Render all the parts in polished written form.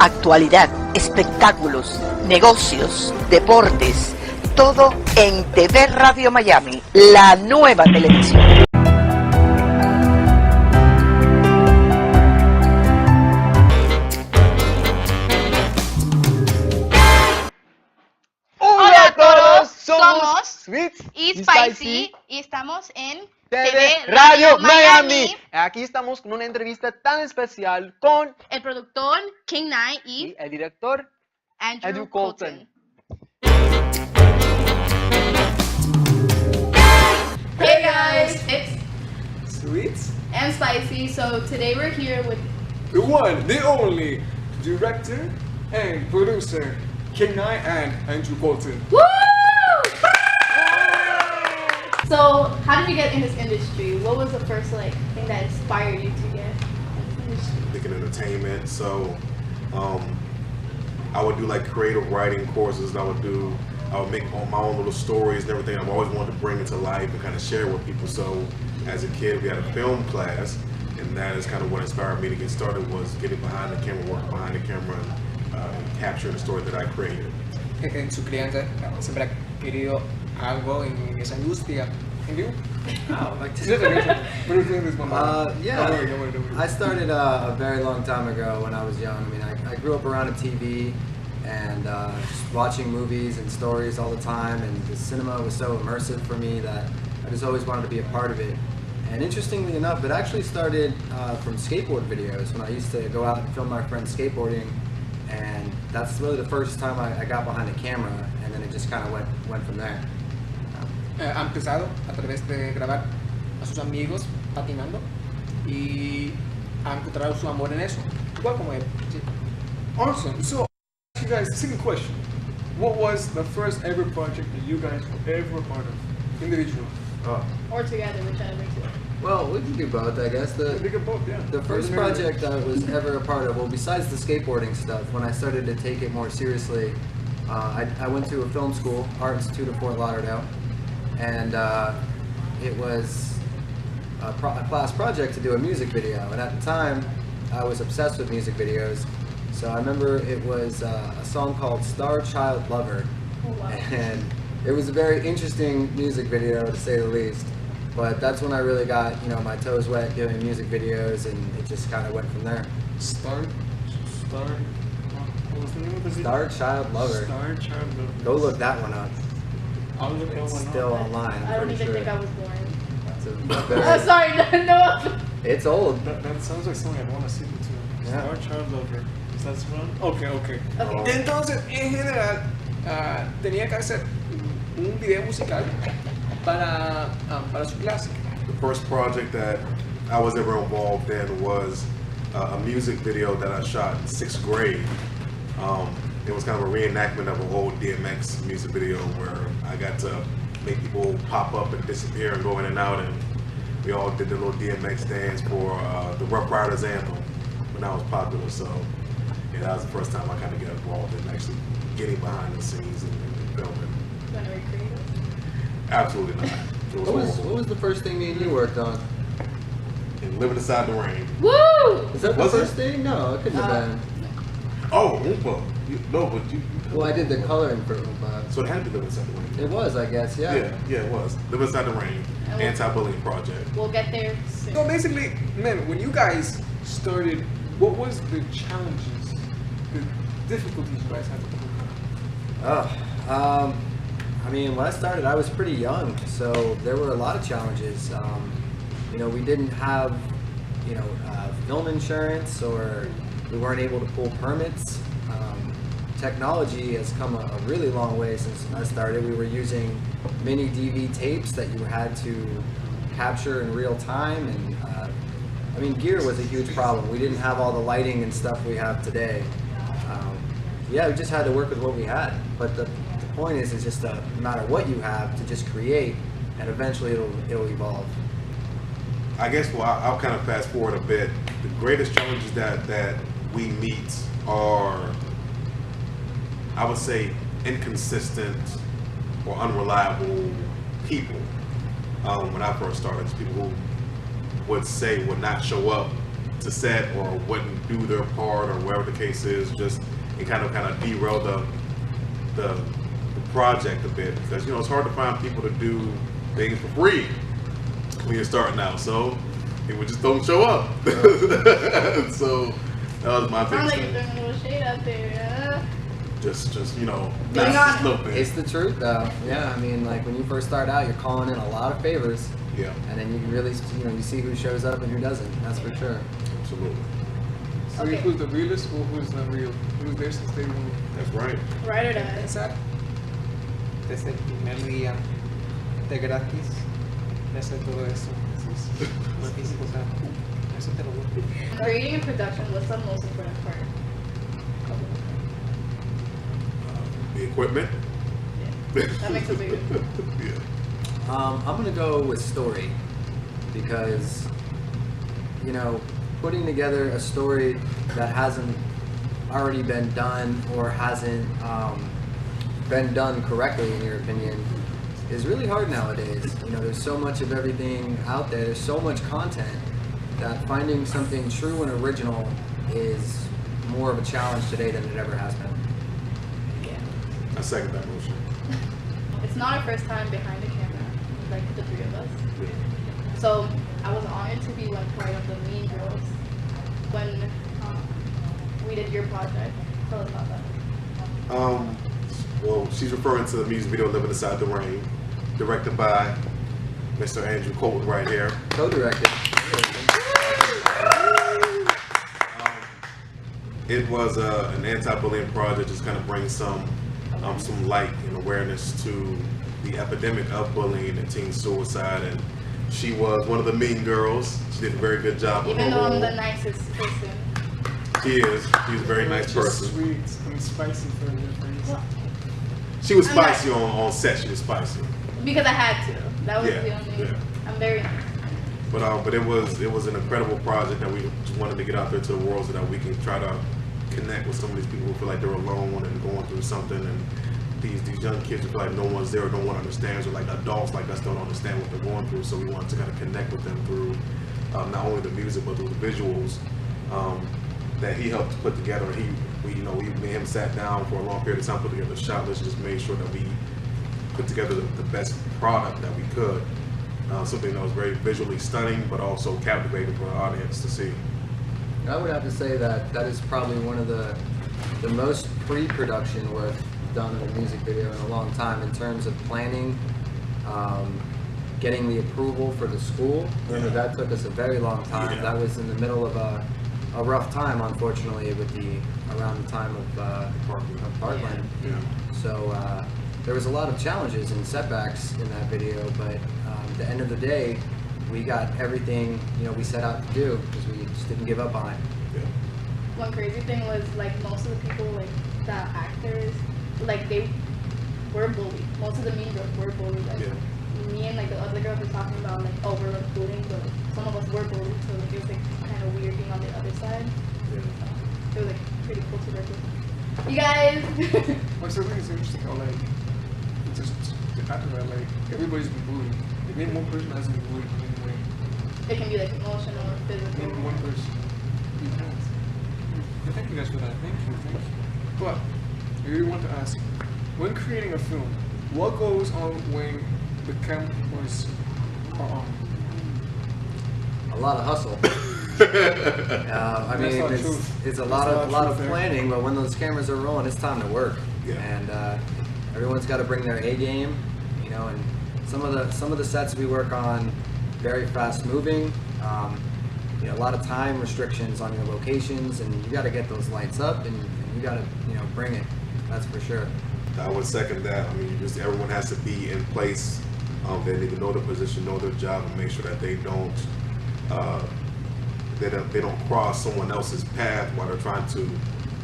actualidad, espectáculos, negocios, deportes, todo en TV Radio Miami, la nueva televisión. Hola a todos, somos Seweet Spicy y estamos en TV Radio Miami. Aquí estamos con una entrevista tan especial con el productor King Knight y el director Andrew Colton. Hey guys, it's Seweet and Spicy. So today we're here with the one, the only director and producer, King Knight and Andrew Colton. Woo! So how did you get in this industry? What was the first thing that inspired you to get in this industry? Thinking entertainment, so I would do creative writing courses. I would make my own little stories and everything. I've always wanted to bring it to life and kind of share with people. So as a kid, we had a film class, and that is kind of what inspired me to get started, was getting behind the camera, working behind the camera, and capturing the story that I created. En su crianza siempre ha querido algo en esa industria. And you? Oh, what are you doing this one? Yeah, Don't worry. I started a very long time ago when I was young. I mean, I grew up around a TV and just watching movies and stories all the time, and the cinema was so immersive for me that I just always wanted to be a part of it. And interestingly enough, it actually started from skateboard videos when I used to go out and film my friends skateboarding, and that's really the first time I got behind the camera, and then it just kind of went from there. Ha empezado a través de grabar a sus amigos patinando y ha encontrado su amor en eso, igual como él. Sí. Awesome. So, you guys, the second question: what was the first ever project that you guys were ever part of, individual? Or together, whichever makes it. Well, we can do both, I guess. We can both, yeah. The first project I was ever a part of, well, besides the skateboarding stuff, when I started to take it more seriously, I went to a film school, Art Institute of Fort Lauderdale, and it was a class project to do a music video. And at the time, I was obsessed with music videos. So I remember it was a song called Star Child Lover. Oh, wow. And it was a very interesting music video, to say the least. But that's when I really got, my toes wet doing music videos, and it just kind of went from there. What was the name of the video? Star Child Lover. Star Child Lover. Go look that one up. I'll look that It's one still up. online. I don't I'm even pretty think I sure. was born. It's a Oh, very, sorry, no. it's old. That sounds like something I want to see too. Yeah. Star Child Lover. Is that one? Okay. Okay. Entonces, en general, tenía que hacer un video musical para su clase. The first project that I was ever involved in was a music video that I shot in 6th grade. It was kind of a reenactment of an old DMX music video where I got to make people pop up and disappear and go in and out, and we all did the little DMX dance for the Rough Riders anthem when that was popular. So yeah, that was the first time I kind of got involved in actually getting behind the scenes and filming. You want to recreate it? Absolutely not. It was horrible. What was the first thing me and you worked on? And Living Inside the Rain. Woo! Is that the Was it? first thing? No, it couldn't have been. Oh, Oompa. No, but you. Well, I did the coloring for Oompa. So it had to be Living Inside the Rain. It was, I guess, yeah. Yeah, it was. Living Inside the Rain, And anti-bullying project. We'll get there soon. So basically, man, when you guys started, what was the challenges, the difficulties you guys had to overcome? I mean, when I started, I was pretty young, so there were a lot of challenges. We didn't have, film insurance, or we weren't able to pull permits. Technology has come a really long way since I started. We were using mini DV tapes that you had to capture in real time, and gear was a huge problem. We didn't have all the lighting and stuff we have today. We just had to work with what we had. But the point is just no matter what you have, to just create, and eventually it'll evolve. I guess I'll kind of fast forward a bit. The greatest challenges that we meet are, I would say, inconsistent or unreliable people. When I first started, people who would not show up to set or wouldn't do their part or whatever the case is, just it kind of derail the project a bit, because it's hard to find people to do things for free when you're starting out, so people just don't show up. So that was my big Sounds like you're thing. throwing a little shade out there, yeah. Just Moving on. a little bit. It's the truth, though. Yeah, I mean, like when you first start out, you're calling in a lot of favors, Yeah, and then you can really, you see who shows up and who doesn't. That's for sure. absolutely. So Okay. who's the realist or who's not real? Who's there since day one? That's right. Right or die. Empezar desde el primer día de gratis de hacer todo eso. Eso es lo físico, o sea, eso te lo doy. Creating and production, what's the most important part? The equipment. Yeah. That makes a big difference. Yeah. I'm gonna go with story, because putting together a story that hasn't already been done or hasn't been done correctly, in your opinion, is really hard nowadays. There's so much of everything out there. There's so much content that finding something true and original is more of a challenge today than it ever has been. Yeah. I second that motion. It's not our first time behind the camera, like the three of us. So I was honored to be one part of the Mean Girls when we did your project. Tell us about that. Well, she's referring to the music video "Living Inside the Rain," directed by Mr. Andrew Colton right here. Co-directed. It was an anti-bullying project, just kind of bring some light and awareness to the epidemic of bullying and teen suicide. And she was one of the mean girls. She did a very good job. Even though I'm the nicest person. She is. She's a very nice Just person. sweet and spicy for your friends. Well, She was I'm not- spicy on set. She was spicy. because I had to. That was Yeah, the only. yeah. I'm very nice. But it was an incredible project that we just wanted to get out there to the world so that we can try to connect with some of these people who feel like they're alone and going through something, and these young kids who feel like no one's there or no one understands, or like adults like us don't understand what they're going through. So we wanted to kind of connect with them through not only the music but through the visuals that he helped put together. We me and him sat down for a long period of time, put together a shot list, and just made sure that we put together the best product that we could. Something that was very visually stunning, but also captivating for the audience to see. I would have to say that is probably one of the most pre-production work done in a music video in a long time, in terms of planning, getting the approval for the school. Remember, that took us a very long time. Yeah. That was in the middle of a rough time, unfortunately, around the time of Parkland. Yeah. So there was a lot of challenges and setbacks in that video, but at the end of the day, we got everything we set out to do, because we just didn't give up on it. One crazy thing was like most of the people, like the actors, like they were bullied. Most of the mean girls were bullied. Like me and like the other girls were talking about like, oh, we're like bullying, but some of us were bullied, so like, it was like kind of weird being on the other side. It was like pretty cool to work with. You guys. Well, so I think it's interesting how like just the fact that like everybody's been bullied. Maybe one person hasn't been bullied in any way. It can be like emotional or physical. Maybe one person. Thank you guys for that. Thank you. But I really want to ask, when creating a film, what goes on when the cameras are on? A lot of hustle. I mean, That's not true. it's a That's lot not of true, planning, but when those cameras are rolling, it's time to work. Yeah. And everyone's got to bring their A game, and some of the sets we work on, very fast moving. A lot of time restrictions on your locations, and you got to get those lights up, and you got to bring it. That's for sure. I would second that. I mean, everyone has to be in place. They need to know their position, know their job, and make sure that they don't cross someone else's path while they're trying to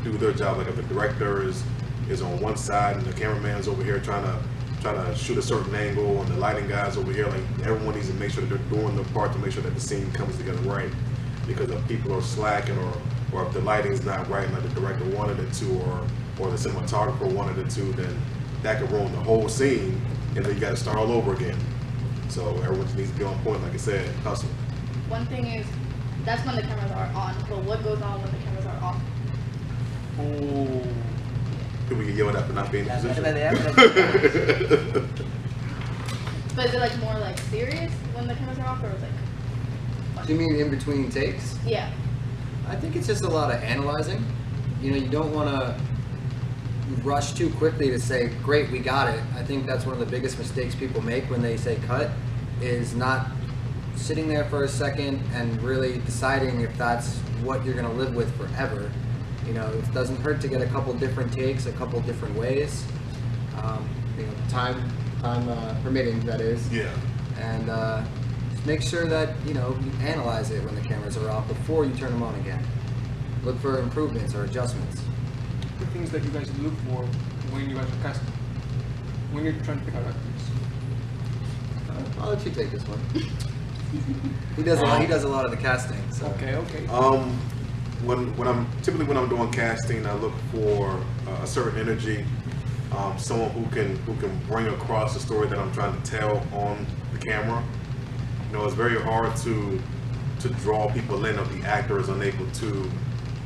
do their job. Like if the director is on one side and the cameraman's over here trying to shoot a certain angle, and the lighting guys over here, like everyone needs to make sure that they're doing their part to make sure that the scene comes together right. Because if people are slacking, or if the lighting's not right, like the director wanted it to, or the cinematographer wanted it to, then that could ruin the whole scene, and then you got to start all over again. So everyone needs to be on point, like I said, hustle. One thing is, That's when the cameras are on. But what goes on when the cameras are off? Oh. People get yelled at for not being in position. But is it like more like serious when the cameras are off, or is it like? Do you mean in between takes? Yeah. I think it's just a lot of analyzing. You know, you don't want to rush too quickly to say, great, we got it. I think that's one of the biggest mistakes people make when they say cut, is not sitting there for a second and really deciding if that's what you're going to live with forever. You know, it doesn't hurt to get a couple different takes, a couple different ways. You know, time permitting, that is. Yeah. And just make sure that, you know, you analyze it when the cameras are off before you turn them on again. Look for improvements or adjustments. The things that you guys look for when you guys are casting, when you're trying to pick out actors. I'll let you take this one. He does a lot of the casting. So. Okay. When I'm doing casting, I look for a certain energy, someone who can bring across the story that I'm trying to tell on the camera. You know, it's very hard to draw people in if the actor is unable to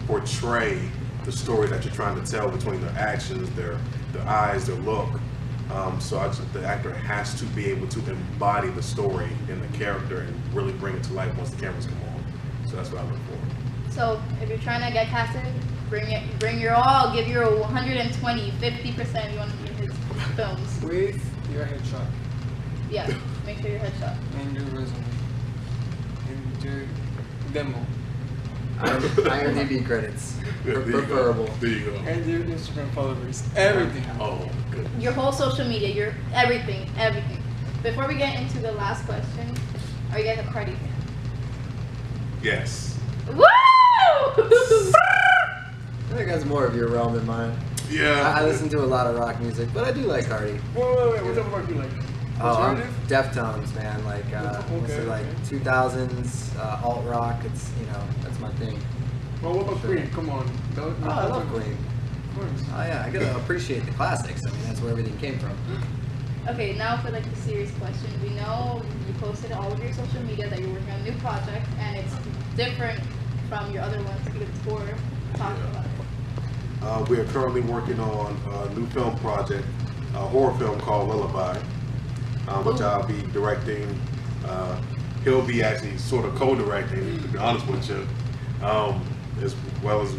portray the story that you're trying to tell between their actions, their eyes, their look. So the actor has to be able to embody the story and the character and really bring it to life once the cameras come on. So that's what I look for. So if you're trying to get casted, bring your all, give your 120, 50% you want to be in his films. With your headshot Yeah, make sure your headshot. and your resume and your demo IMDb credits, preferable. There you go. and your Instagram followers, everything. Oh, good. Your whole social media, your everything. Before we get into the last question, are you guys a Cardi fan? Yes. Woo! I think that's more of your realm than mine. Yeah. I listen to a lot of rock music, but I do like Cardi. Wait, what type of rock you like? I'm Conservative? Deftones, man. Like, Okay, like okay. 2000s alt rock. It's, you know, that's my thing. Well, what about Queen? Come on. Oh, I love Queen. Of course. Oh yeah, I gotta appreciate the classics. I mean, that's where everything came from. Okay, now for like the serious question. We know you posted all of your social media that you're working on a new project, and it's different from your other ones before. Talk about it. We are currently working on a new film project, a horror film called Lullaby, which I'll be directing. He'll be actually sort of co-directing, to be honest with you, as well as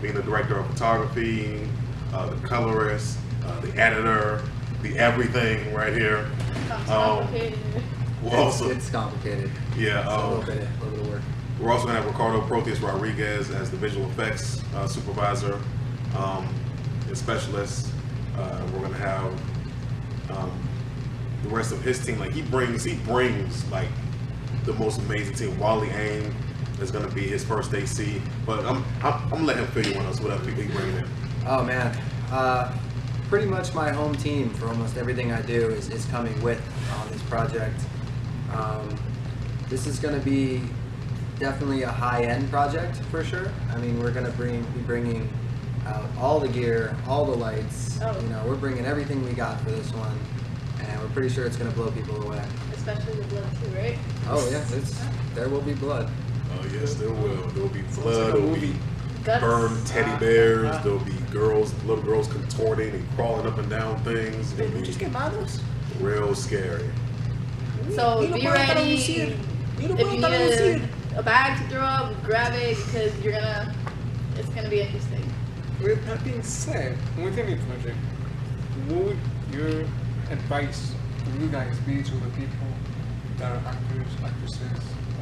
being the director of photography, the colorist, the editor, the everything right here. Sounds complicated. We're also, It's complicated. yeah, It's a little bit of work. we're also going to have Ricardo Proteus Rodriguez as the visual effects supervisor and specialist. We're going to have the rest of his team. Like he brings like the most amazing team. Wally Aim is going to be his first AC, but I'm gonna let him fill you in on what other people he bringing in. Oh man, pretty much my home team for almost everything I do is coming with on this project. This is going to be definitely a high-end project for sure. I mean, we're going to be bringing out all the gear, all the lights. Oh. You know, we're bringing everything we got for this one, and we're pretty sure it's going to blow people away. Especially the blood too, right? Oh yeah, there will be blood. Oh yes, there will. There will be Sounds blood. like a There will movie. be Guts. burned teddy bears. There will be little girls contorting and crawling up and down things. It's gonna be real scary. So be ready. If you need a bag to throw up, grab it because it's gonna be interesting. With that being said, with any project, what would your advice to you guys be to the people that are actors, actresses,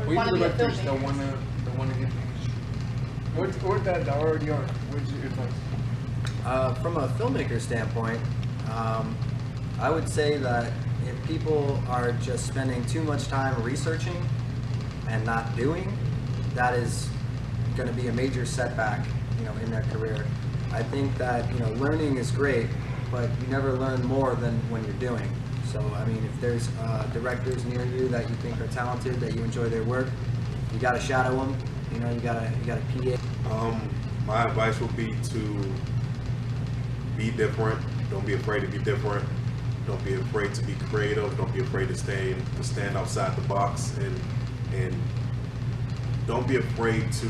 Or or wanna even be a directors that filmmaker. wanna get in the industry? Or that already are. What's your advice? From a filmmaker standpoint, I would say that if people are just spending too much time researching and not doing, that is going to be a major setback, you know, in their career. I think that, you know, learning is great, but you never learn more than when you're doing. So, I mean, if there's directors near you that you think are talented, that you enjoy their work, you got to shadow them. You know, you got to PA. My advice would be to be different. Don't be afraid to be different. Don't be afraid to be creative. Don't be afraid to stand outside the box and don't be afraid to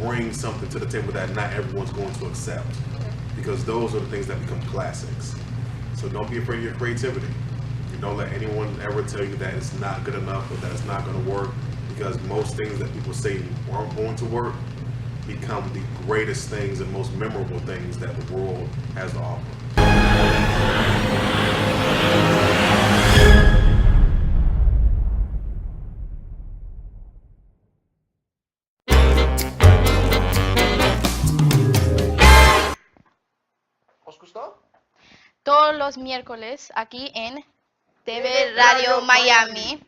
bring something to the table that not everyone's going to accept, because those are the things that become classics. So don't be afraid of your creativity. You don't let anyone ever tell you that it's not good enough or that it's not going to work, because most things that people say aren't going to work become the greatest things and most memorable things that the world has to offer. ¿Os gustó? Todos los miércoles aquí en TV Radio Miami.